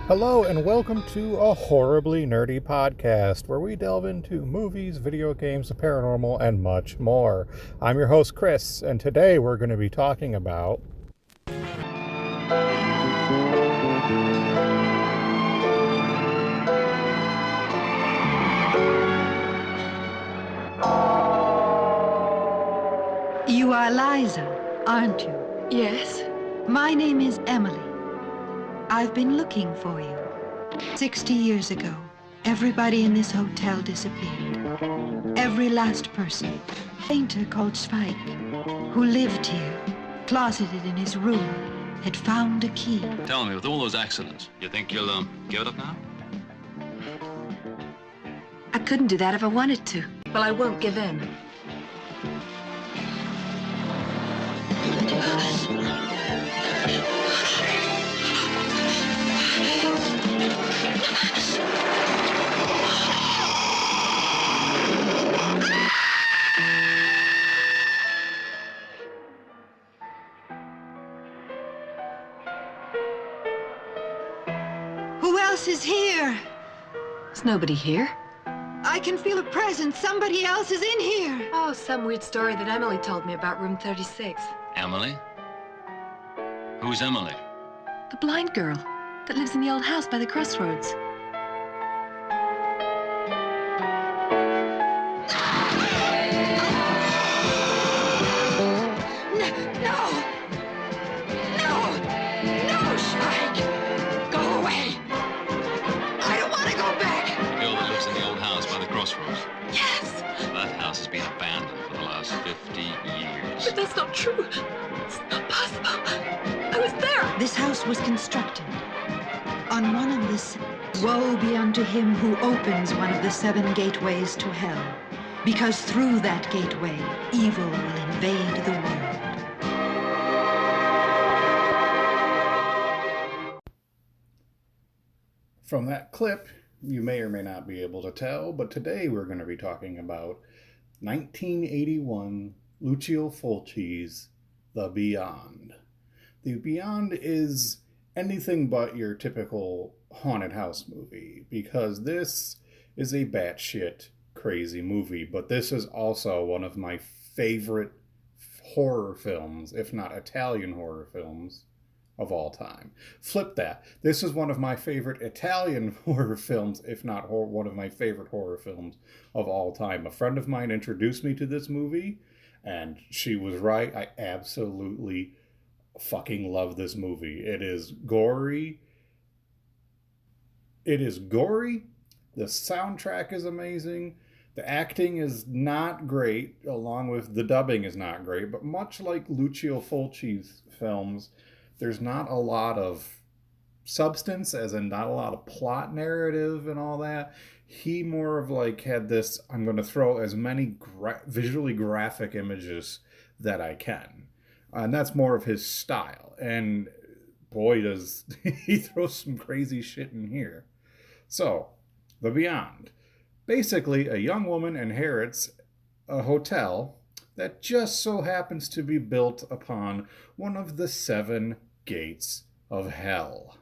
Hello and welcome to a horribly nerdy podcast where we delve into movies, video games, the paranormal, and much more. I'm your host Chris, and today we're going to be talking about You are Liza, aren't you? Yes. My name is Emily. I've been looking for you. 60 years ago, everybody in this hotel disappeared. Every last person. A painter called Spike, who lived here, closeted in his room, had found a key. Tell me, with all those accidents, you think you'll, give it up now? I couldn't do that if I wanted to. Well, I won't give in. Who else is here? There's nobody here. I can feel a presence. Somebody else is in here. Oh, some weird story that Emily told me about room 36. Emily? Who's Emily? The blind girl that lives in the old house by the crossroads. No, Spike! Go away! I don't want to go back! The girl that lives in the old house by the crossroads. Yes! That house has been abandoned for the last 50 years. But that's not true. It's not possible. I was there. This house was constructed on one of the... Woe be unto him who opens one of the 7 gateways to hell, because through that gateway, evil will invade the world. From that clip, you may or may not be able to tell, but today we're going to be talking about 1981 Lucio Fulci's The Beyond. The Beyond is anything but your typical haunted house movie, because this is a batshit crazy movie, but this is also one of my favorite horror films, if not Italian horror films, of all time. Flip that. This is one of my favorite Italian horror films, if not one of my favorite horror films of all time. A friend of mine introduced me to this movie, and she was right. I absolutely fucking love this movie. It is gory. The soundtrack is amazing. The acting is not great, along with the dubbing is not great, but much like Lucio Fulci's films, there's not a lot of substance, as in not a lot of plot narrative and all that. He more of like had this, I'm going to throw as many visually graphic images that I can. And that's more of his style. And boy, does he throw some crazy shit in here. So, The Beyond. Basically, a young woman inherits a hotel that just so happens to be built upon one of the 7 gates of hell.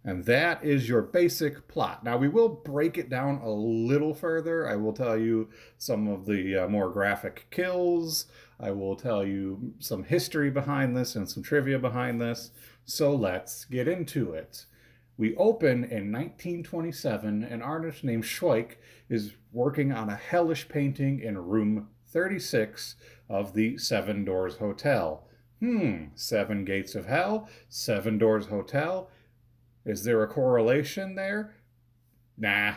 And that is your basic plot. Now, we will break it down a little further. I will tell you some of the more graphic kills. I will tell you some history behind this and some trivia behind this. So let's get into it. We open in 1927. An artist named Schweik is working on a hellish painting in room 36 of the 7 Doors Hotel. 7 gates of hell, 7 Doors Hotel. Is there a correlation there? Nah.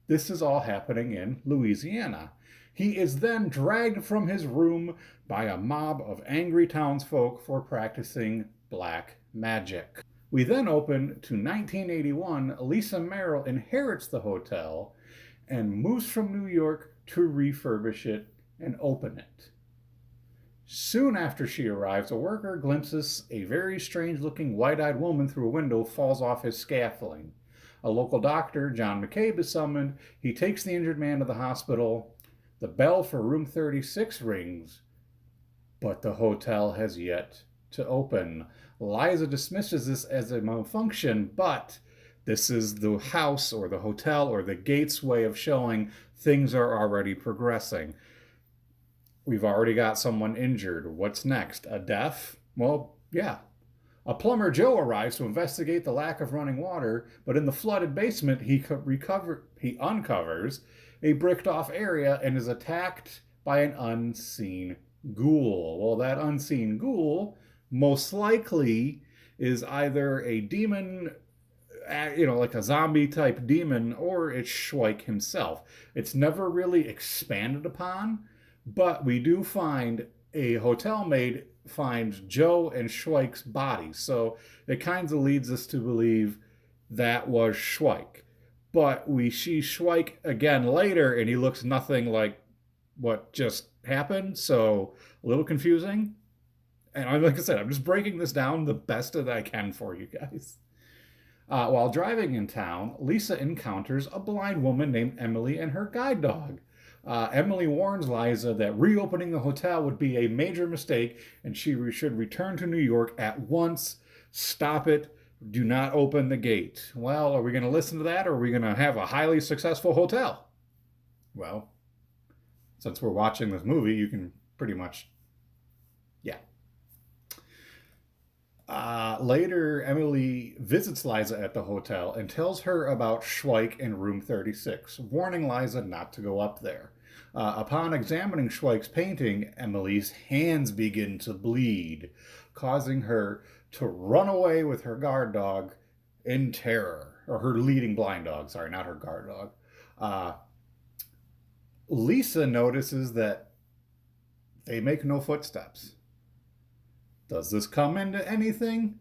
This is all happening in Louisiana. He is then dragged from his room by a mob of angry townsfolk for practicing black magic. We then open to 1981. Lisa Merrill inherits the hotel and moves from New York to refurbish it and open it. Soon after she arrives, a worker glimpses a very strange-looking white-eyed woman through a window, falls off his scaffolding. A local doctor, John McCabe, is summoned. He takes the injured man to the hospital. The bell for room 36 rings, but the hotel has yet to open. Liza dismisses this as a malfunction, but this is the house or the hotel or the gate's way of showing things are already progressing. We've already got someone injured. What's next? A death? Well, yeah. A plumber Joe arrives to investigate the lack of running water, but in the flooded basement, he uncovers a bricked off area and is attacked by an unseen ghoul. Well, that unseen ghoul most likely is either a demon, like a zombie type demon, or it's Schweik himself. It's never really expanded upon, but we do find a hotel maid finds Joe and Schweik's bodies. So it kind of leads us to believe that was Schweik. But we see Schweik again later, and he looks nothing like what just happened. So a little confusing. And like I said, I'm just breaking this down the best that I can for you guys. While driving in town, Lisa encounters a blind woman named Emily and her guide dog. Emily warns Liza that reopening the hotel would be a major mistake and she should return to New York at once. Stop it. Do not open the gate. Well, are we going to listen to that, or are we going to have a highly successful hotel? Well, since we're watching this movie, you can pretty much, yeah. Later, Emily visits Liza at the hotel and tells her about Schweik in room 36, warning Liza not to go up there. Upon examining Schweik's painting, Emily's hands begin to bleed, causing her to run away with her guard dog in terror. Or her leading blind dog, sorry, not her guard dog. Lisa notices that they make no footsteps. Does this come into anything?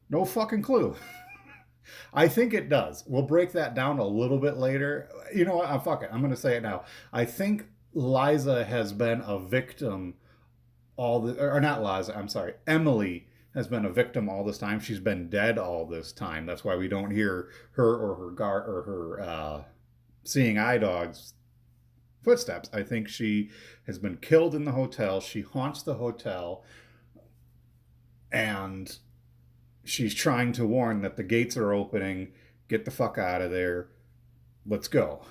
No fucking clue. I think it does. We'll break that down a little bit later. You know what? Fuck it. I'm going to say it now. I think Liza has been a victim or not Liza, I'm sorry. Emily has been a victim all this time. She's been dead all this time. That's why we don't hear her or her seeing eye dog's footsteps. I think she has been killed in the hotel. She haunts the hotel, and she's trying to warn that the gates are opening. Get the fuck out of there. Let's go.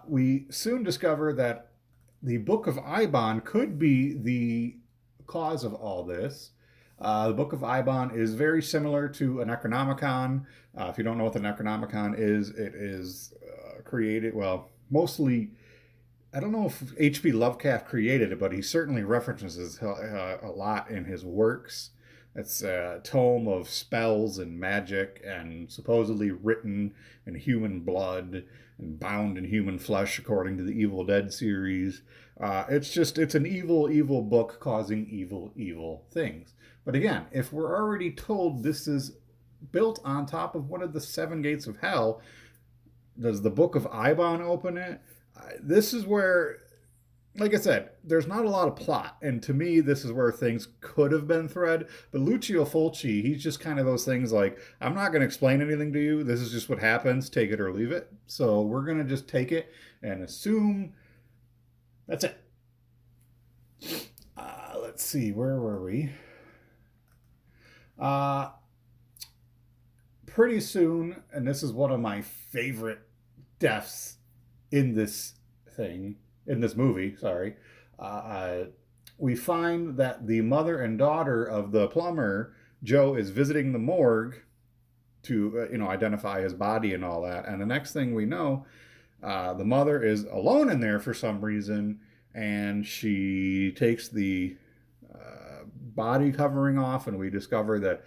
We soon discover that the Book of Eibon could be the cause of all this. The Book of Eibon is very similar to a Necronomicon. If you don't know what the Necronomicon is, it is created, well, mostly, I don't know if H.P. Lovecraft created it, but he certainly references a lot in his works. It's a tome of spells and magic, and supposedly written in human blood and bound in human flesh, according to the Evil Dead series. It's an evil book causing evil things. But again, if we're already told this is built on top of one of the 7 gates of hell, does the Book of Eibon open it? This is where, like I said, there's not a lot of plot. And to me, this is where things could have been thread. But Lucio Fulci, he's just kind of those things like, I'm not going to explain anything to you. This is just what happens. Take it or leave it. So we're going to just take it and assume that's it. Let's see. Where were we? Pretty soon, and this is one of my favorite deaths in this movie, sorry, we find that the mother and daughter of the plumber, Joe, is visiting the morgue to, identify his body and all that. And the next thing we know, the mother is alone in there for some reason, and she takes the body covering off, and we discover that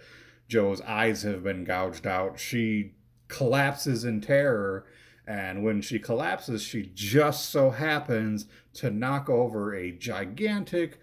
Joe's eyes have been gouged out. She collapses in terror, and when she collapses, she just so happens to knock over a gigantic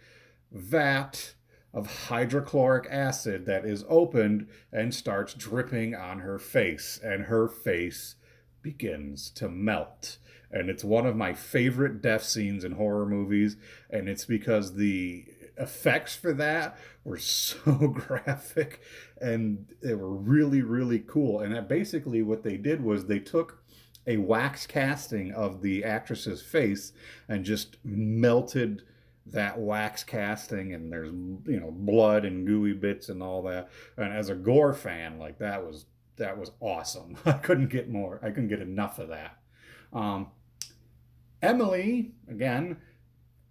vat of hydrochloric acid that is opened and starts dripping on her face, and her face begins to melt. And it's one of my favorite death scenes in horror movies, and it's because the effects for that were so graphic and they were really, really cool. And that basically what they did was they took a wax casting of the actress's face and just melted that wax casting, and there's blood and gooey bits and all that. And as a gore fan, like that was awesome. I couldn't get more. I couldn't get enough of that. Um, Emily, again,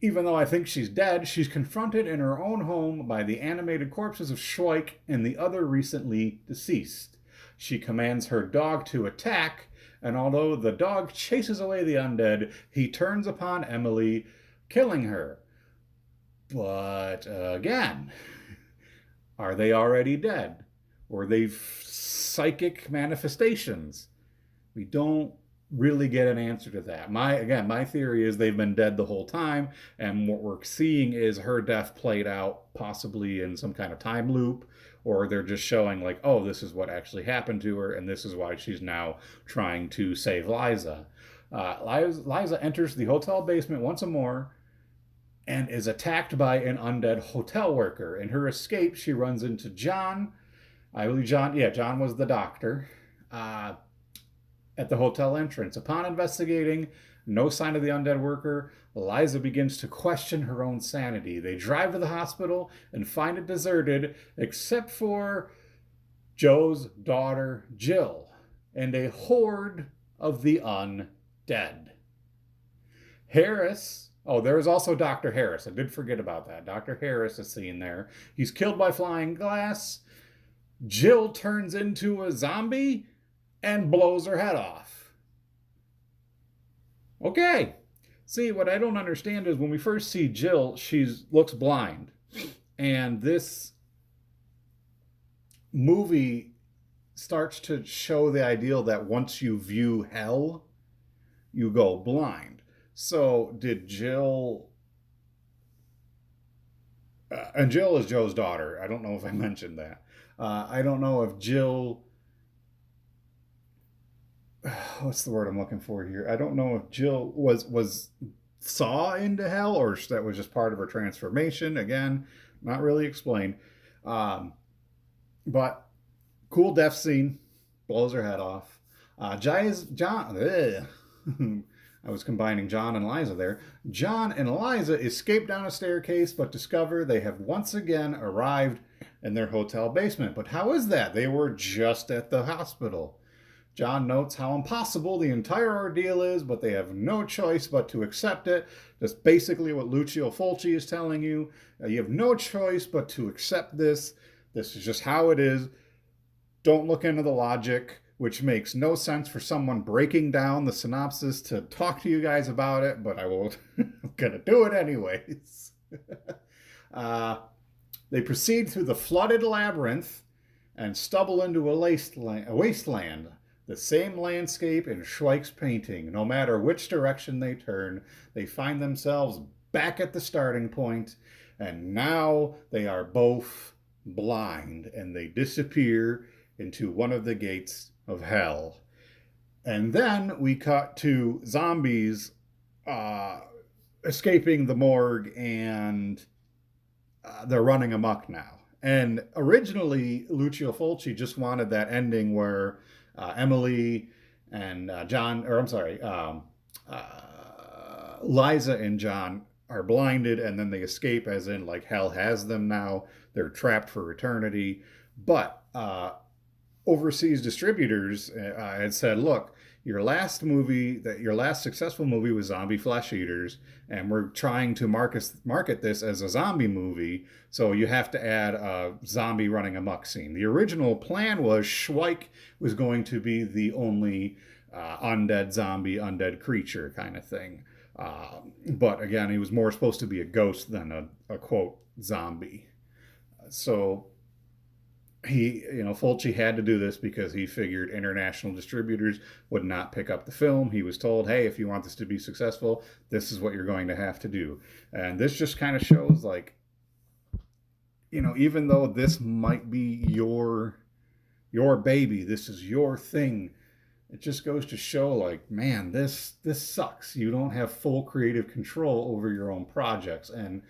even though I think she's dead, she's confronted in her own home by the animated corpses of Schweik and the other recently deceased. She commands her dog to attack, and although the dog chases away the undead, he turns upon Emily, killing her. But again, are they already dead? Were they psychic manifestations? We don't really get an answer to that. My theory is they've been dead the whole time, and what we're seeing is her death played out possibly in some kind of time loop, or they're just showing like, oh, this is what actually happened to her, and this is why she's now trying to save Liza. Liza enters the hotel basement once more and is attacked by an undead hotel worker. In her escape, she runs into John. I believe John was the doctor. At the hotel entrance. Upon investigating, no sign of the undead worker, Liza begins to question her own sanity. They drive to the hospital and find it deserted, except for Joe's daughter, Jill, and a horde of the undead. Harris, there's also Dr. Harris. I did forget about that. Dr. Harris is seen there. He's killed by flying glass. Jill turns into a zombie and blows her head off. Okay. See, what I don't understand is when we first see Jill, she looks blind. And this movie starts to show the ideal that once you view hell, you go blind. So did Jill... and Jill is Joe's daughter. I don't know if I mentioned that. I don't know if Jill... what's the word I'm looking for here? I don't know if Jill was saw into hell, or that was just part of her transformation. Again, not really explained. But cool death scene, blows her head off. John. I was combining John and Liza there. John and Liza escape down a staircase, but discover they have once again arrived in their hotel basement. But how is that? They were just at the hospital. John notes how impossible the entire ordeal is, but they have no choice but to accept it. That's basically what Lucio Fulci is telling you. You have no choice but to accept this. This is just how it is. Don't look into the logic, which makes no sense for someone breaking down the synopsis to talk to you guys about it, but I'm gonna do it anyways. They proceed through the flooded labyrinth and stumble into a wasteland. The same landscape in Schweik's painting. No matter which direction they turn, they find themselves back at the starting point, and now they are both blind, and they disappear into one of the gates of hell. And then we cut to zombies escaping the morgue, and they're running amok now. And originally, Lucio Fulci just wanted that ending where Emily and Liza and John are blinded, and then they escape, as in like hell has them now. They're trapped for eternity. But overseas distributors had said, look, your last successful movie was Zombie Flesh Eaters, and we're trying to market this as a zombie movie, so you have to add a zombie running amok scene. The original plan was Schweik was going to be the only undead creature kind of thing. But again, he was more supposed to be a ghost than a quote, zombie. So Fulci had to do this because he figured international distributors would not pick up the film. He was told, hey, if you want this to be successful, this is what you're going to have to do. And this just kind of shows, like, even though this might be your baby, this is your thing, it just goes to show, like, man, this sucks. You don't have full creative control over your own projects. And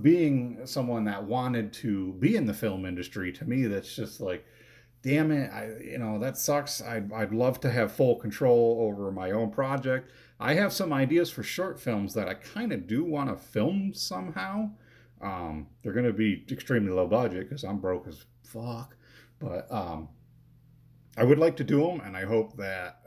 being someone that wanted to be in the film industry, to me, that's just like, damn it, that sucks. I'd love to have full control over my own project. I have some ideas for short films that I kind of do want to film somehow. They're going to be extremely low budget because I'm broke as fuck. But I would like to do them, and I hope that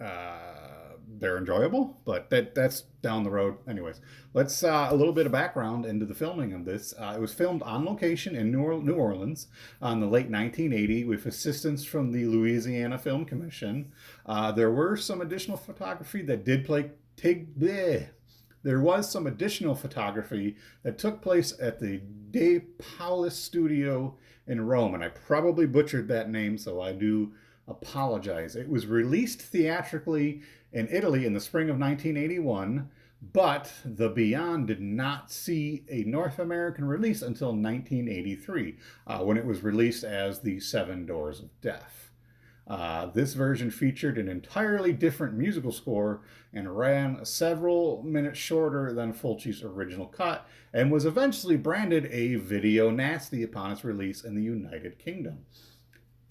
they're enjoyable. But that's down the road. Anyways, let's a little bit of background into the filming of this. It was filmed on location in New Orleans in the late 1980 with assistance from the Louisiana Film Commission. There were some additional photography that did take bleh. There was some additional photography that took place at the De Paolis studio in Rome, and I probably butchered that name, so I do apologize. It was released theatrically in Italy in the spring of 1981, but The Beyond did not see a North American release until 1983, when it was released as The Seven Doors of Death. This version featured an entirely different musical score and ran several minutes shorter than Fulci's original cut, and was eventually branded a video nasty upon its release in the United Kingdom.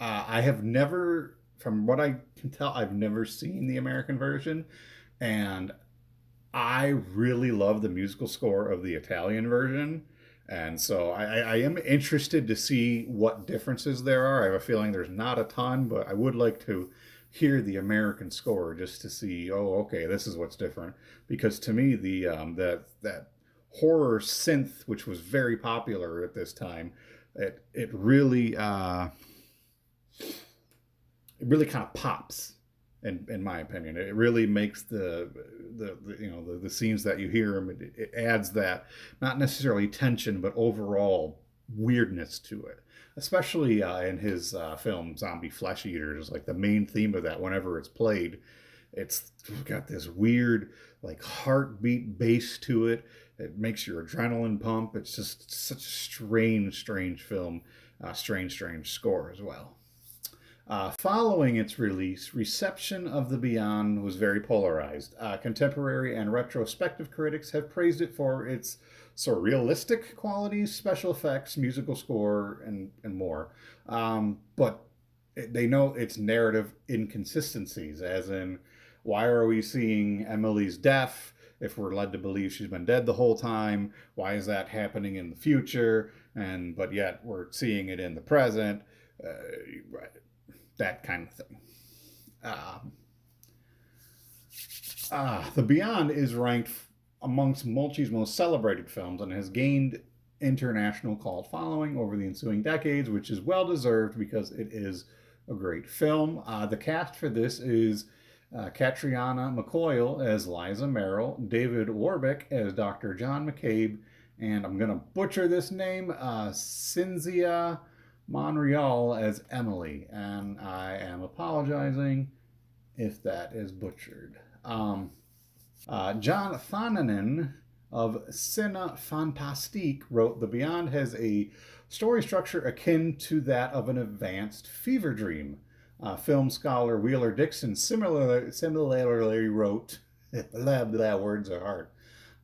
I have never, from what I can tell, I've never seen the American version, and I really love the musical score of the Italian version. And so I am interested to see what differences there are. I have a feeling there's not a ton, but I would like to hear the American score just to see, oh, okay, this is what's different. Because to me, the that horror synth, which was very popular at this time, it really kind of pops. In my opinion, it really makes the scenes that you hear them. It adds that, not necessarily tension, but overall weirdness to it. Especially in his film Zombie Flesh Eaters, like the main theme of that, whenever it's played, it's got this weird like heartbeat bass to it. It makes your adrenaline pump. It's just such a strange film, strange score as well. Following its release, reception of The Beyond was very polarized. Contemporary and retrospective critics have praised it for its surrealistic qualities, special effects, musical score, and more. But they know its narrative inconsistencies, as in, why are we seeing Emily's death if we're led to believe she's been dead the whole time? Why is that happening in the future? But yet we're seeing it in the present. That kind of thing. The Beyond is ranked amongst Mulci's most celebrated films and has gained international cult following over the ensuing decades, which is well deserved because it is a great film. The cast for this is Catriona McCoyle as Liza Merrill, David Warbeck as Dr. John McCabe, and I'm going to butcher this name, Cynthia Monreal as Emily, and I am apologizing if that is butchered. John Thananen of Cine Fantastique wrote, The Beyond has a story structure akin to that of an advanced fever dream. Film scholar Wheeler Dixon similarly wrote, words are hard,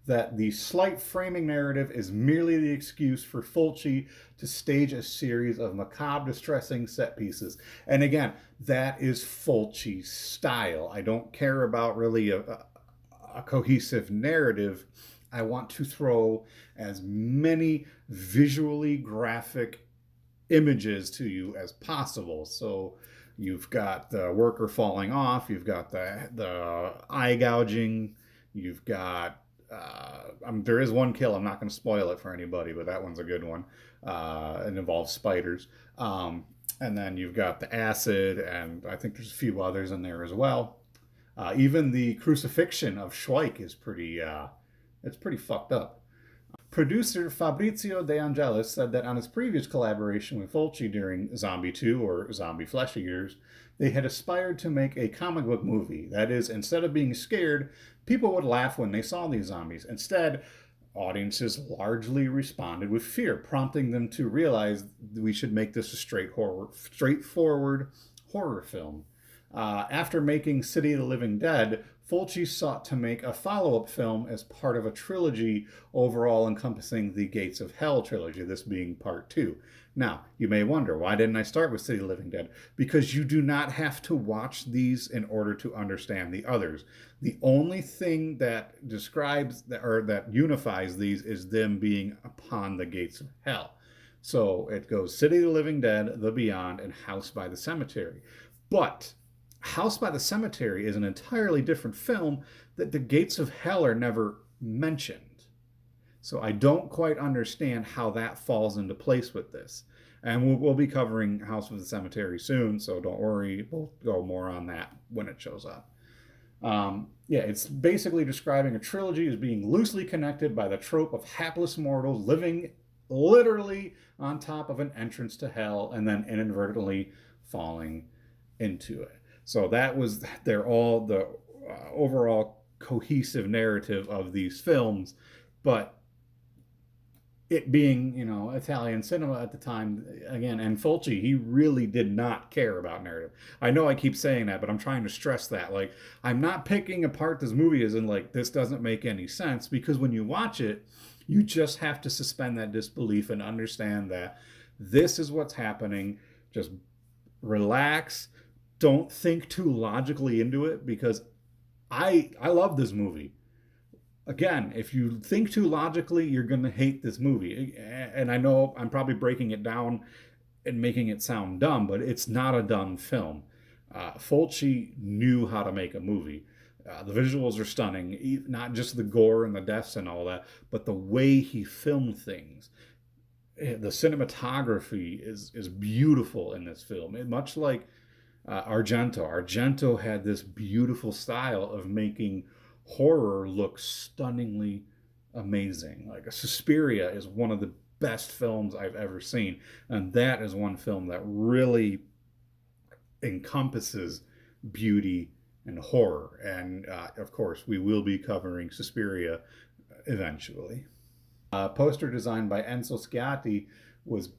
that the slight framing narrative is merely the excuse for Fulci to stage a series of macabre, distressing set pieces. And again, that is Fulci's style. I don't care about really a cohesive narrative. I want to throw as many visually graphic images to you as possible. So you've got the worker falling off, you've got the eye gouging, you've got there is one kill. I'm not going to spoil it for anybody, but that one's a good one. It involves spiders. And then you've got the acid, and I think there's a few others in there as well. Even the crucifixion of Schweik is pretty fucked up. Producer Fabrizio De Angelis said that on his previous collaboration with Fulci during Zombie 2 or Zombie Flesh Eaters, they had aspired to make a comic book movie. That is, instead of being scared, people would laugh when they saw these zombies. Instead, audiences largely responded with fear, prompting them to realize we should make this a straightforward horror film. After making City of the Living Dead, Fulci sought to make a follow-up film as part of a trilogy overall encompassing the Gates of Hell trilogy, this being part 2. Now, you may wonder, why didn't I start with City of the Living Dead? Because you do not have to watch these in order to understand the others. The only thing that describes or that unifies these is them being upon the gates of hell. So it goes City of the Living Dead, The Beyond, and House by the Cemetery. But House by the Cemetery is an entirely different film that the gates of hell are never mentioned. So I don't quite understand how that falls into place with this. And we'll be covering House of the Cemetery soon, so don't worry. We'll go more on that when it shows up. It's basically describing a trilogy as being loosely connected by the trope of hapless mortals living literally on top of an entrance to hell and then inadvertently falling into it. So that was the overall cohesive narrative of these films, but it being, Italian cinema at the time, again, and Fulci, he really did not care about narrative. I know I keep saying that, but I'm trying to stress that. Like, I'm not picking apart this movie as in, like, this doesn't make any sense, because when you watch it, you just have to suspend that disbelief and understand that this is what's happening. Just relax. Don't think too logically into it, because I love this movie. Again, if you think too logically, you're going to hate this movie. And I know I'm probably breaking it down and making it sound dumb, but it's not a dumb film. Fulci knew how to make a movie. The visuals are stunning, not just the gore and the deaths and all that, but the way he filmed things. The cinematography is beautiful in this film. Much like Argento. Argento had this beautiful style of making horror looks stunningly amazing. Like Suspiria is one of the best films I've ever seen, and that is one film that really encompasses beauty and horror. And of course, we will be covering Suspiria eventually. Poster designed by Enzo Sciatti was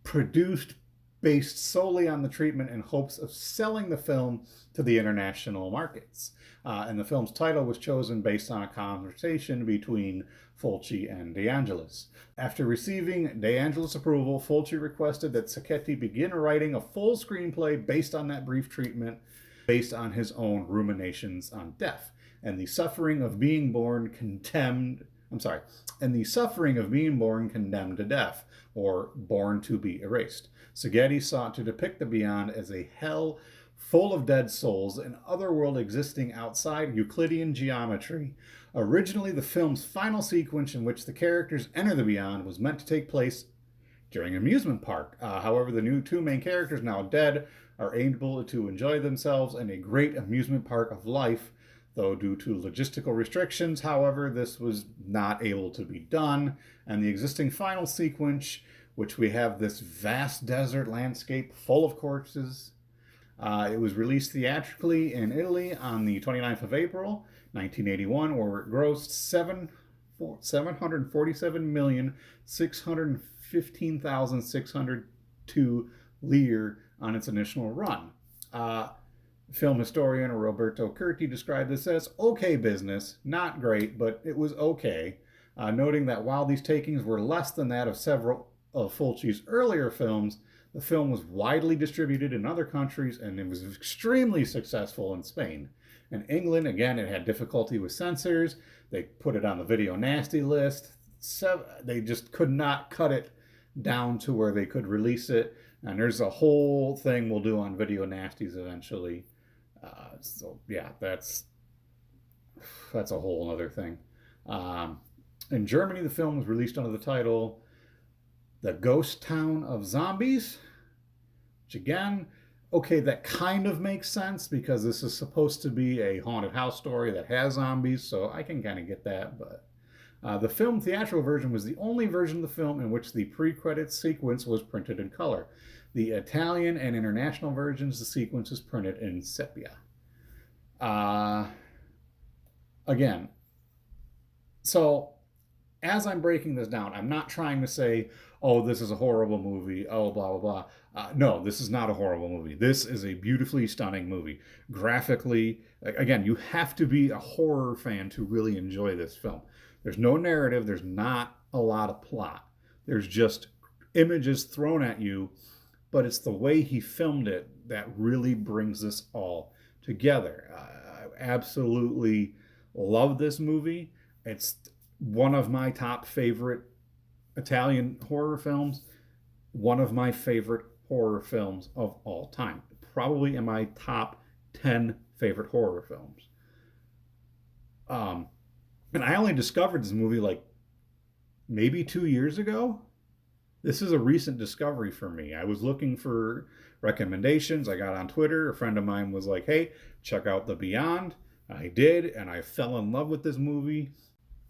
produced based solely on the treatment in hopes of selling the film to the international markets. And the film's title was chosen based on a conversation between Fulci and De Angelis. After receiving De Angelis' approval, Fulci requested that Sacchetti begin writing a full screenplay based on that brief treatment, based on his own ruminations on death and the suffering of being born condemned to death, or born to be erased. Sacchetti sought to depict the Beyond as a hell full of dead souls and other world existing outside Euclidean geometry. Originally, the film's final sequence in which the characters enter the Beyond was meant to take place during an amusement park. However, the two main characters, now dead, are able to enjoy themselves in a great amusement park of life, though due to logistical restrictions, however, this was not able to be done, and the existing final sequence, which we have this vast desert landscape full of corpses. It was released theatrically in Italy on the 29th of April, 1981, where it grossed 747,615,602 lire on its initial run. Film historian Roberto Curti described this as okay business, not great, but it was okay, noting that while these takings were less than that of several of Fulci's earlier films, the film was widely distributed in other countries and it was extremely successful in Spain. In England, again, it had difficulty with censors. They put it on the video nasty list. They just could not cut it down to where they could release it. And there's a whole thing we'll do on video nasties eventually. So yeah, that's a whole other thing. In Germany, the film was released under the title The Ghost Town of Zombies, which again, okay, that kind of makes sense because this is supposed to be a haunted house story that has zombies, so I can kind of get that. But the film theatrical version was the only version of the film in which the pre-credits sequence was printed in color. The Italian and international versions, the sequence is printed in sepia. Again, so as I'm breaking this down, I'm not trying to say, oh, this is a horrible movie, oh, blah, blah, blah. No, this is not a horrible movie. This is a beautifully stunning movie. Graphically, again, you have to be a horror fan to really enjoy this film. There's no narrative, there's not a lot of plot. There's just images thrown at you, but it's the way he filmed it that really brings this all together. I absolutely love this movie. It's one of my top favorite Italian horror films, one of my favorite horror films of all time. Probably in my top 10 favorite horror films. And I only discovered this movie like maybe 2 years ago. This is a recent discovery for me. I was looking for recommendations. I got on Twitter. A friend of mine was like, hey, check out The Beyond. I did, and I fell in love with this movie.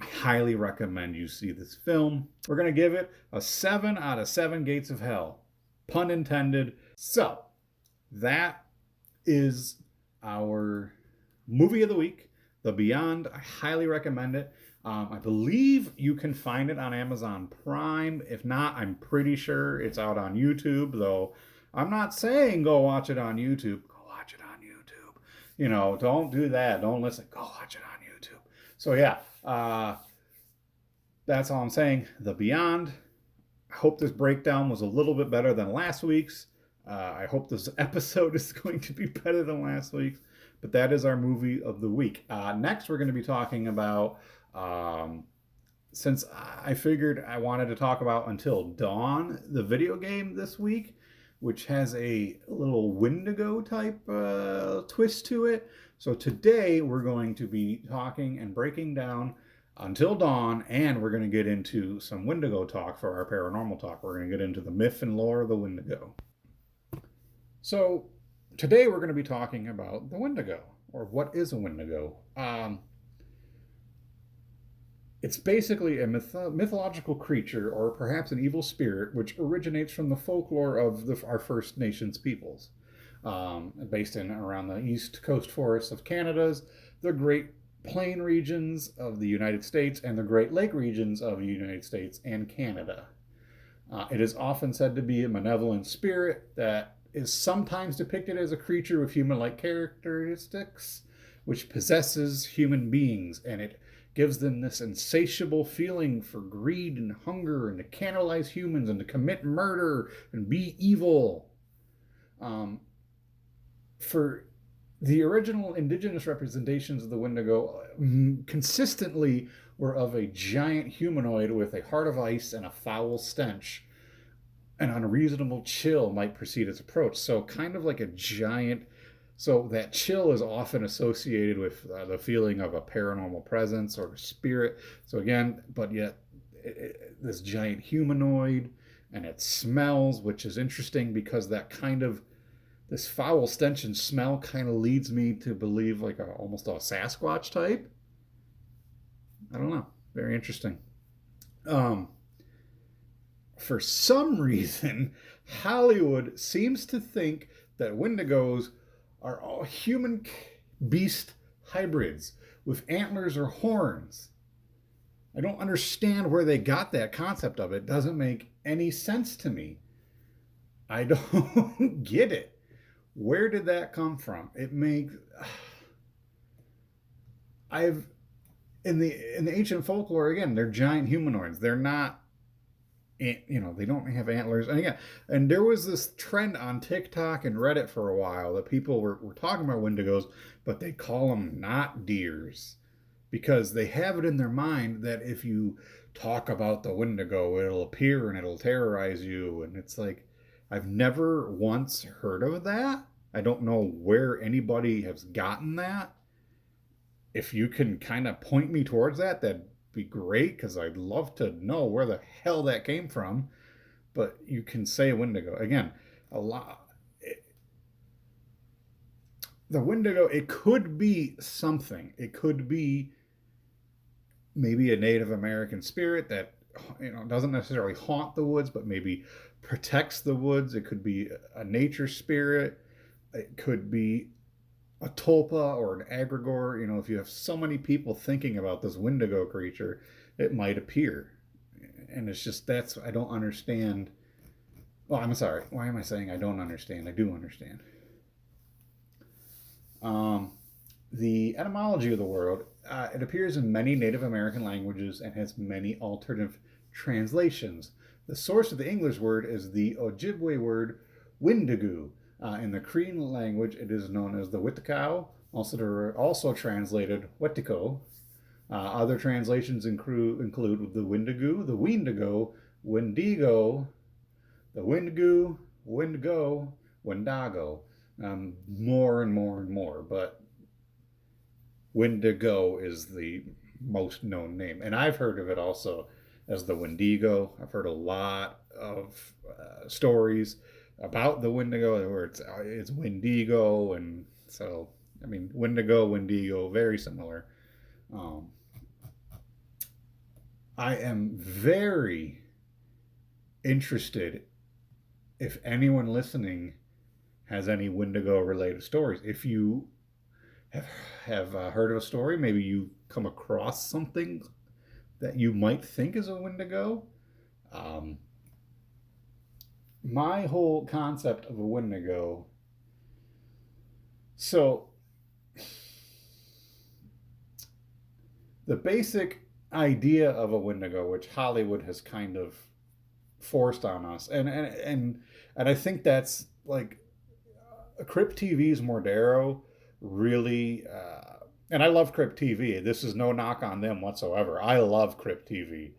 I highly recommend you see this film. We're going to give it a 7 out of 7 gates of hell. Pun intended. So, that is our movie of the week, The Beyond. I highly recommend it. I believe you can find it on Amazon Prime. If not, I'm pretty sure it's out on YouTube, though I'm not saying go watch it on YouTube. Go watch it on YouTube. You know, don't do that. Don't listen. Go watch it on YouTube. So, yeah, that's all I'm saying. The Beyond. I hope this breakdown was a little bit better than last week's. I hope this episode is going to be better than last week's. But that is our movie of the week. Next, we're going to be talking about, since I figured I wanted to talk about Until Dawn, the video game this week, which has a little Wendigo type twist to it. So today we're going to be talking and breaking down Until Dawn, and we're going to get into some Wendigo talk for our paranormal talk. We're going to get into the myth and lore of the Wendigo. So today we're going to be talking about the Wendigo, or what is a Wendigo. It's basically a mythological creature, or perhaps an evil spirit, which originates from the folklore of our First Nations peoples, based in around the east coast forests of Canada's, the Great Plain regions of the United States, and the Great Lake regions of the United States and Canada. It is often said to be a malevolent spirit that is sometimes depicted as a creature with human-like characteristics, which possesses human beings, and it gives them this insatiable feeling for greed and hunger and to cannibalize humans and to commit murder and be evil. For the original indigenous representations of the Wendigo consistently were of a giant humanoid with a heart of ice and a foul stench. An unreasonable chill might precede its approach. So kind of like a giant... So that chill is often associated with the feeling of a paranormal presence or spirit. So again, but yet this giant humanoid, and it smells, which is interesting because that kind of, this foul stench and smell kind of leads me to believe like almost a Sasquatch type. I don't know. Very interesting. For some reason, Hollywood seems to think that Wendigos are all human beast hybrids with antlers or horns. I don't understand where they got that concept of it. It doesn't make any sense to me. I don't get it. Where did that come from? It makes... in the ancient folklore, again, they're giant humanoids. They're not, they don't have antlers. And again, and there was this trend on TikTok and Reddit for a while that people were talking about Wendigos, but they call them not deers because they have it in their mind that if you talk about the Wendigo, it'll appear and it'll terrorize you. And it's like, I've never once heard of that. I don't know where anybody has gotten that. If you can kind of point me towards that, that'd be great, because I'd love to know where the hell that came from. But you can say Wendigo. Again, a lot. The Wendigo, it could be something. It could be maybe a Native American spirit that doesn't necessarily haunt the woods, but maybe protects the woods. It could be a nature spirit. It could be a tulpa or an egregore. If you have so many people thinking about this Wendigo creature, it might appear. and it's just I don't understand. Well, I'm sorry. Why am I saying I don't understand? I do understand. Um, the etymology of the word, it appears in many Native American languages and has many alternative translations. The source of the English word is the Ojibwe word Wendigo. In the Cree language, it is known as the Wittikau, also translated Wetiko. Other translations include the Wendigo, the Wendigo, Wendigo, the Wendigo, Wendigo, Wendago. More and more and more, but Wendigo is the most known name. And I've heard of it also as the Wendigo. I've heard a lot of stories about the Wendigo where it's Wendigo. And so, I mean, Wendigo, very similar. I am very interested if anyone listening has any Wendigo related stories. If you have heard of a story, maybe you come across something that you might think is a Wendigo. My whole concept of a Wendigo. So, the basic idea of a Wendigo, which Hollywood has kind of forced on us, and I think that's like Crypt TV's Mordero really, and I love Crypt TV. This is no knock on them whatsoever. I love Crypt TV.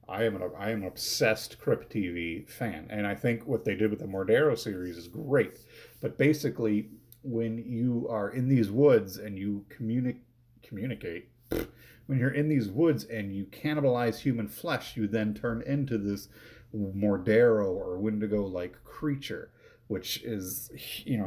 I am an obsessed Crypt TV fan, and I think what they did with the Mordero series is great. But basically, when you are in these woods and you communicate, when you're in these woods and you cannibalize human flesh, you then turn into this Mordero or Wendigo-like creature, which is,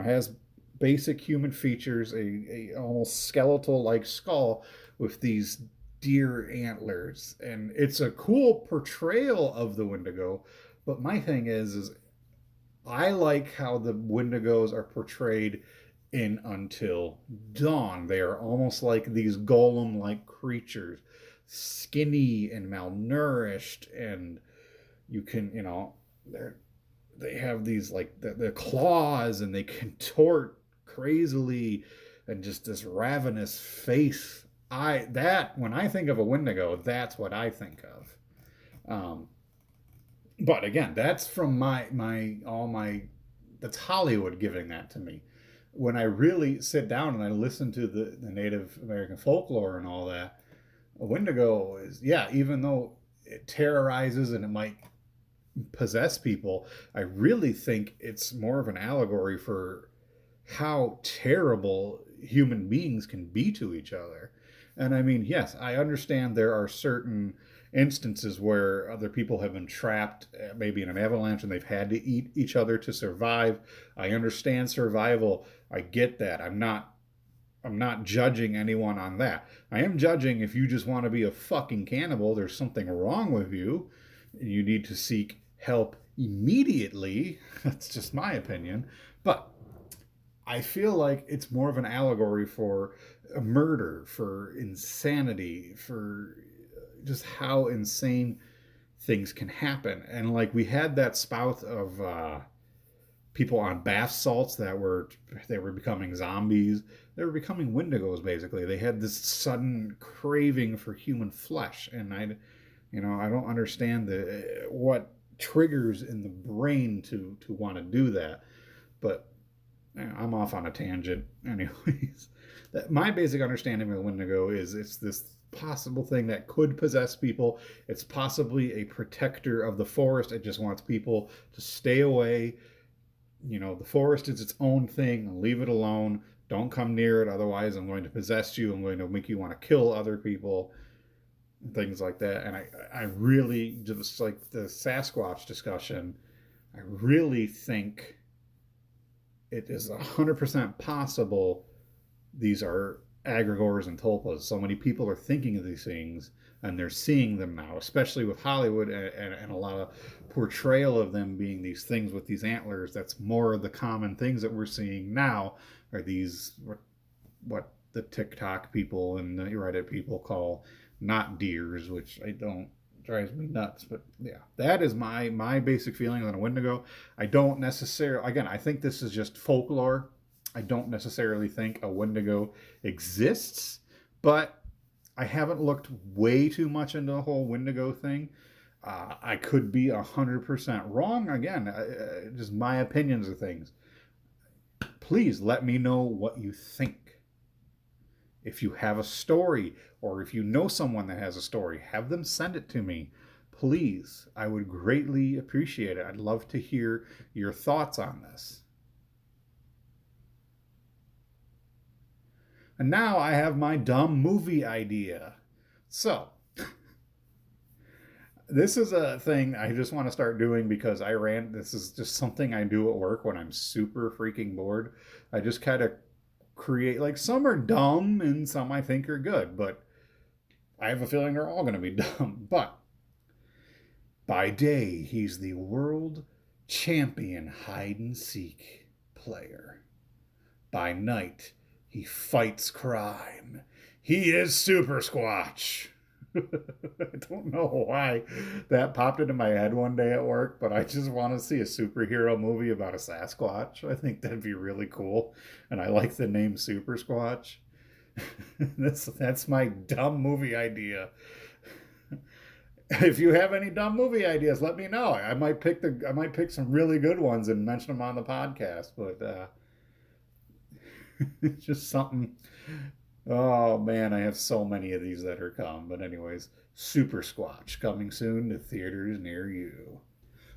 has basic human features, a almost skeletal-like skull with these deer antlers, and it's a cool portrayal of the Wendigo. But my thing is I like how the Wendigos are portrayed in Until Dawn. They are almost like these golem-like creatures, skinny and malnourished, and you can, they have these like the claws, and they contort crazily, and just this ravenous face. When I think of a Wendigo, that's what I think of. But again, that's from that's Hollywood giving that to me. When I really sit down and I listen to the Native American folklore and all that, a Wendigo is, even though it terrorizes and it might possess people, I really think it's more of an allegory for how terrible human beings can be to each other. And I mean, yes, I understand there are certain instances where other people have been trapped, maybe in an avalanche, and they've had to eat each other to survive. I understand survival. I get that. I'm not judging anyone on that. I am judging if you just want to be a fucking cannibal, there's something wrong with you. You need to seek help immediately. That's just my opinion. But I feel like it's more of an allegory for a murder, for insanity, for just how insane things can happen. And like we had that spout of people on bath salts they were becoming zombies. They were becoming Wendigos basically. They had this sudden craving for human flesh, and I don't understand what triggers in the brain to want to do that. But I'm off on a tangent anyways. My basic understanding of the Wendigo is it's this possible thing that could possess people. It's possibly a protector of the forest. It just wants people to stay away. The forest is its own thing. Leave it alone. Don't come near it. Otherwise, I'm going to possess you. I'm going to make you want to kill other people. Things like that. And I really, just like the Sasquatch discussion, I really think it is 100% possible these are egregores and tulpas. So many people are thinking of these things, and they're seeing them now, especially with Hollywood and a lot of portrayal of them being these things with these antlers. That's more of the common things that we're seeing now are these, what the TikTok people and the Reddit people call not deers, which I don't drives me nuts. But yeah, that is my basic feeling on a Wendigo. I don't necessarily, again, I think this is just folklore. I don't necessarily think a Wendigo exists, but I haven't looked way too much into the whole Wendigo thing. I could be 100% wrong. Again, just my opinions of things. Please let me know what you think. If you have a story, or if you know someone that has a story, have them send it to me. Please, I would greatly appreciate it. I'd love to hear your thoughts on this. And now I have my dumb movie idea. So, this is a thing I just want to start doing because this is just something I do at work when I'm super freaking bored. I just kind of create, like, some are dumb and some I think are good, but I have a feeling they're all going to be dumb. But by day, he's the world champion hide and seek player. By night, he fights crime. He is Super Squatch. I don't know why that popped into my head one day at work, but I just want to see a superhero movie about a Sasquatch. I think that'd be really cool, and I like the name Super Squatch. That's my dumb movie idea. If you have any dumb movie ideas, let me know. I might pick some really good ones and mention them on the podcast, but it's just something. Oh man, I have so many of these that are come. But anyways, Super Squatch coming soon to theaters near you.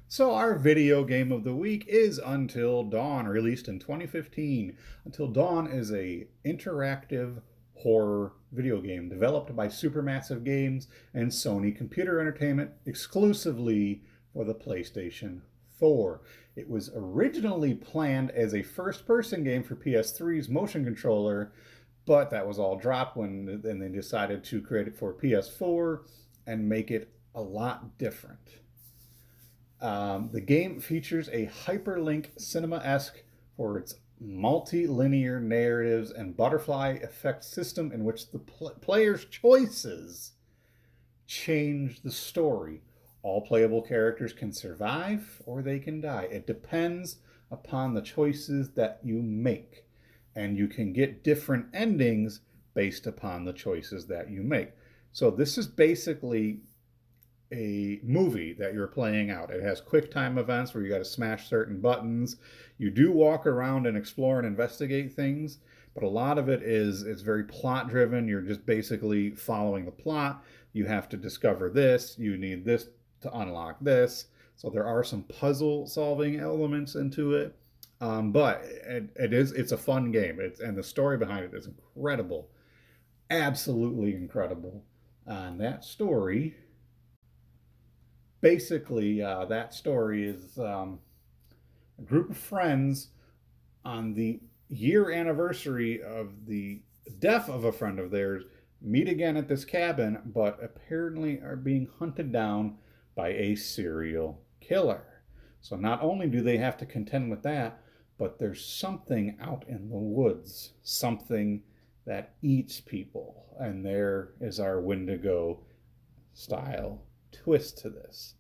So our video game of the week is Until Dawn, released in 2015. Until Dawn is a interactive horror video game developed by Supermassive Games and Sony Computer Entertainment exclusively for the PlayStation 4. It was originally planned as a first-person game for PS3's motion controller, but that was all dropped when they decided to create it for PS4 and make it a lot different. The game features a hyperlink cinema-esque for its multi-linear narratives and butterfly effect system in which the player's choices change the story. All playable characters can survive or they can die. It depends upon the choices that you make. And you can get different endings based upon the choices that you make. So this is basically a movie that you're playing out. It has quick time events where you got to smash certain buttons. You do walk around and explore and investigate things, but a lot of it it's very plot driven. You're just basically following the plot. You have to discover this. You need this to unlock this. So there are some puzzle solving elements into it. But it's a fun game. And the story behind it is incredible. Absolutely incredible. And that story, basically, is a group of friends on the year anniversary of the death of a friend of theirs meet again at this cabin, but apparently are being hunted down by a serial killer. So not only do they have to contend with that, but there's something out in the woods, something that eats people. And there is our Wendigo style twist to this.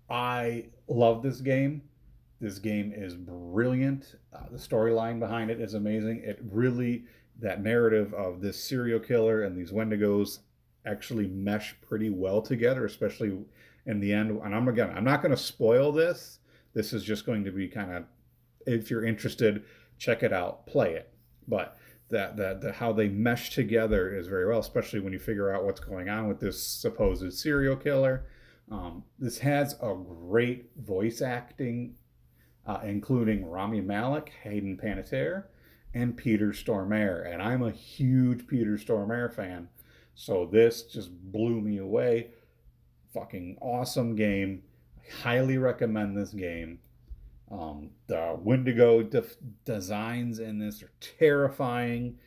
I love this game. This game is brilliant. The storyline behind it is amazing. That narrative of this serial killer and these Wendigos actually mesh pretty well together, especially in the end. And I'm not going to spoil this. This is just going to be kind of, if you're interested, check it out, play it. But how they mesh together is very well, especially when you figure out what's going on with this supposed serial killer. This has a great voice acting, including Rami Malek, Hayden Panettiere, and Peter Stormare. And I'm a huge Peter Stormare fan, so this just blew me away. Fucking awesome game. Highly recommend this game. The Wendigo designs in this are terrifying.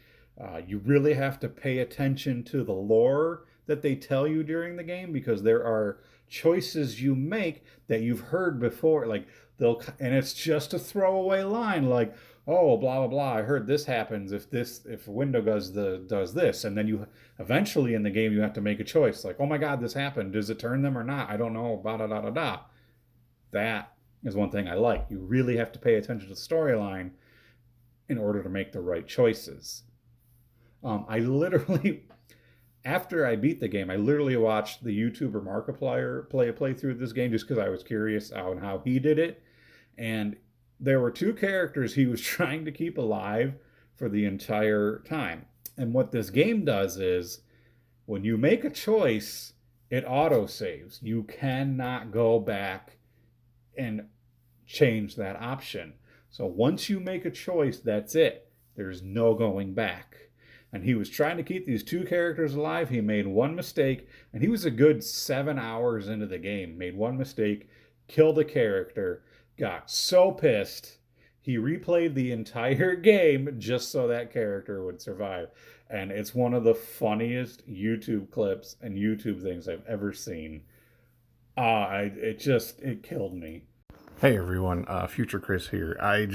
You really have to pay attention to the lore that they tell you during the game, because there are choices you make that you've heard before. Like and it's just a throwaway line like, oh, blah blah blah, I heard this happens if Wendigo does this, and then you eventually in the game you have to make a choice, like, oh my god, this happened, does it turn them or not? I don't know, blah da da da da. That is one thing I like. You really have to pay attention to the storyline in order to make the right choices. I literally, after I beat the game, I literally watched the YouTuber Markiplier play a playthrough of this game just because I was curious on how he did it. And there were two characters he was trying to keep alive for the entire time. And what this game does is, when you make a choice, it auto saves. You cannot go back and change that option. So once you make a choice, that's it. There's no going back. And he was trying to keep these two characters alive. He made one mistake, and he was a good 7 hours into the game. Made one mistake, killed a character, got so pissed, he replayed the entire game just so that character would survive. And it's one of the funniest YouTube clips and YouTube things I've ever seen. It killed me. Hey everyone, Future Chris here. I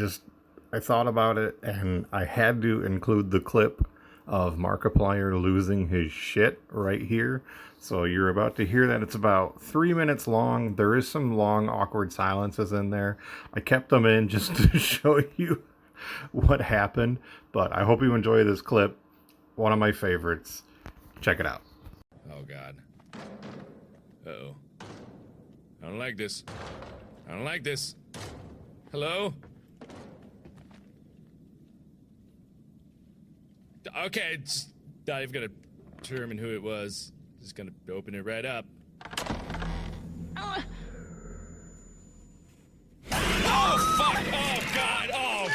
thought about it, and I had to include the clip of Markiplier losing his shit right here. So you're about to hear that. It's about 3 minutes long. There is some long, awkward silences in there. I kept them in just to show you what happened. But I hope you enjoy this clip. One of my favorites. Check it out. Oh, God. Uh-oh. I don't like this. I don't like this. Hello? Okay, just not even gonna determine who it was. Just gonna open it right up. Oh, fuck! Oh, God! Oh!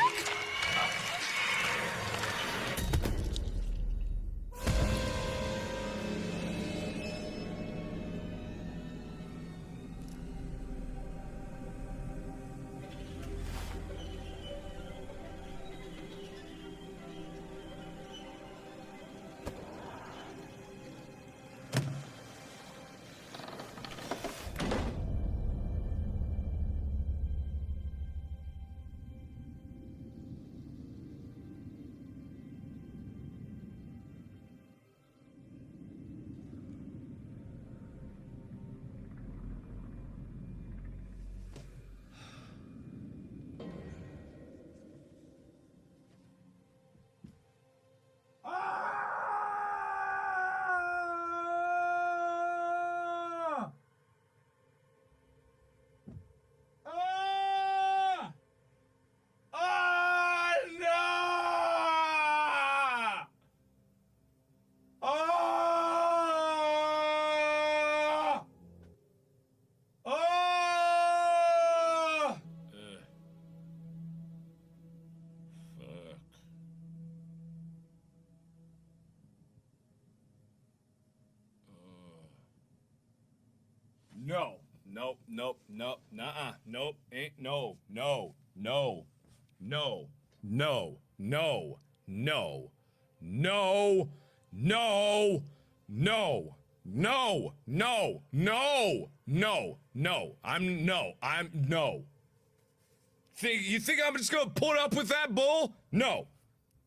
No. Nope. Nope. Nope. Nuh-uh. Nope. Ain't. No. No. No. No. No. No. No. No. No. No. No. No. No. No. No. I'm no. You think I'm just gonna put up with that bull? No.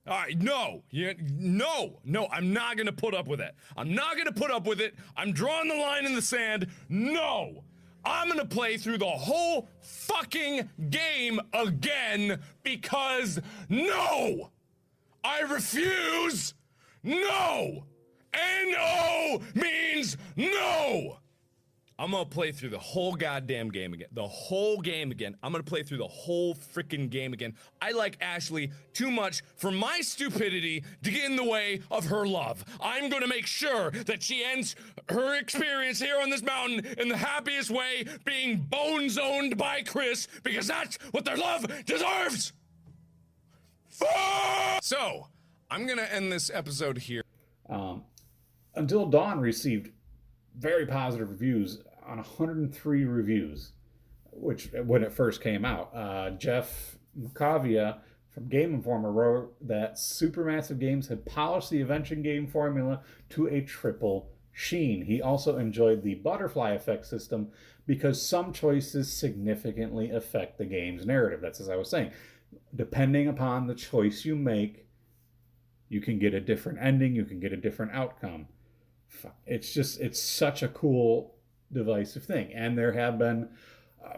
All right, no, I'm not gonna put up with it. I'm not gonna put up with it. I'm drawing the line in the sand. No, I'm gonna play through the whole fucking game again because no, I refuse. No, N-O means no. I'm gonna play through the whole goddamn game again. The whole game again. I'm gonna play through the whole freaking game again. I like Ashley too much for my stupidity to get in the way of her love. I'm gonna make sure that she ends her experience here on this mountain in the happiest way, being bone-zoned by Chris, because that's what their love deserves! So, I'm gonna end this episode here. Until Dawn received very positive reviews on 103 reviews, which when it first came out. Jeff Macavia from Game Informer wrote that Supermassive Games had polished the Invention game formula to a triple sheen. He also enjoyed the butterfly effect system because some choices significantly affect the game's narrative. That's as I was saying. depending upon the choice you make, you can get a different ending, you can get a different outcome. It's such a cool, divisive thing. And there have been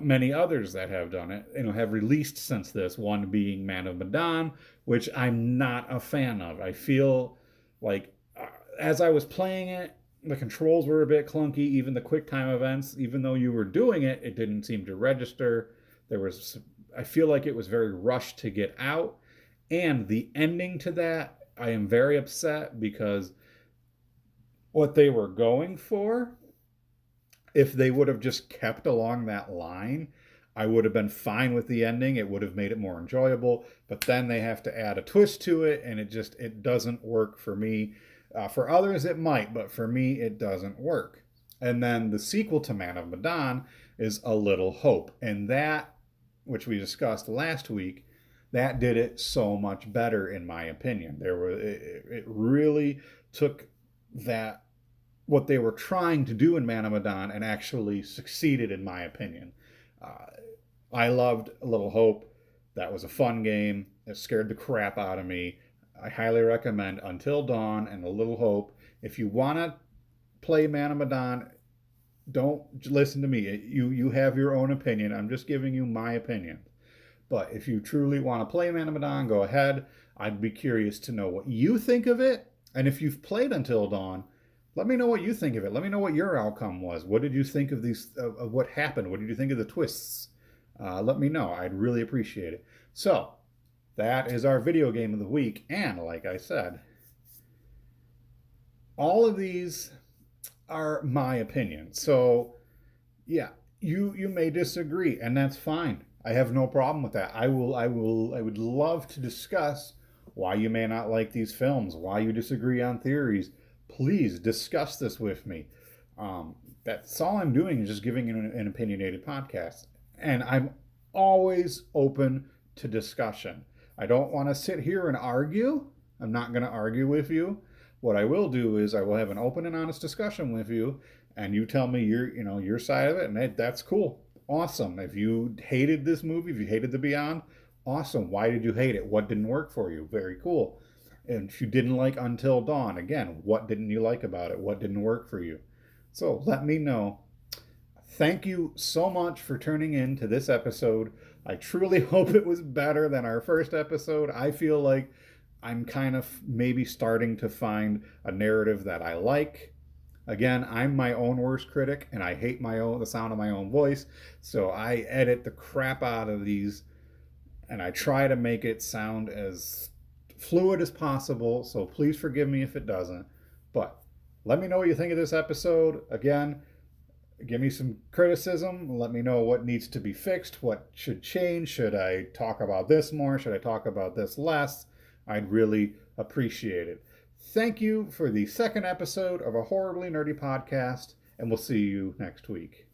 many others that have done it, have released since this, one being Man of Medan, which I'm not a fan of. I feel like as I was playing it, the controls were a bit clunky, even the quick time events, even though you were doing it, it didn't seem to register. I feel like it was very rushed to get out. And the ending to that, I am very upset because what they were going for, if they would have just kept along that line, I would have been fine with the ending. It would have made it more enjoyable. But then they have to add a twist to it, and it doesn't work for me. For others, it might, but for me, it doesn't work. And then the sequel to Man of Medan is A Little Hope. And that, which we discussed last week, that did it so much better, in my opinion. It really took that, what they were trying to do in Man of Medan, and actually succeeded, in my opinion. I loved A Little Hope. That was a fun game. It scared the crap out of me. I highly recommend Until Dawn and A Little Hope. If you want to play Man of Medan, don't listen to me. You have your own opinion. I'm just giving you my opinion. But if you truly want to play Man of Medan, go ahead. I'd be curious to know what you think of it. And if you've played Until Dawn, let me know what you think of it. Let me know what your outcome was. What did you think of of what happened? What did you think of the twists? Let me know. I'd really appreciate it. So, that is our video game of the week. And like I said, all of these are my opinion. So, yeah, you may disagree, and that's fine. I have no problem with that. I would love to discuss why you may not like these films, why you disagree on theories. Please discuss this with me. That's all I'm doing, is just giving an opinionated podcast. And I'm always open to discussion. I don't want to sit here and argue. I'm not going to argue with you. What I will do is I will have an open and honest discussion with you, and you tell me your side of it, and that's cool. Awesome. If you hated this movie, if you hated The Beyond, awesome. Why did you hate it? What didn't work for you? Very cool. And if you didn't like Until Dawn, again, what didn't you like about it? What didn't work for you? So let me know. Thank you so much for tuning in to this episode. I truly hope it was better than our first episode. I feel like I'm kind of maybe starting to find a narrative that I like. Again, I'm my own worst critic, and I hate the sound of my own voice. So I edit the crap out of these, and I try to make it sound as fluid as possible. So please forgive me if it doesn't. But let me know what you think of this episode. Again, give me some criticism. Let me know what needs to be fixed, what should change. Should I talk about this more? Should I talk about this less? I'd really appreciate it. Thank you for the second episode of a horribly nerdy podcast, and we'll see you next week.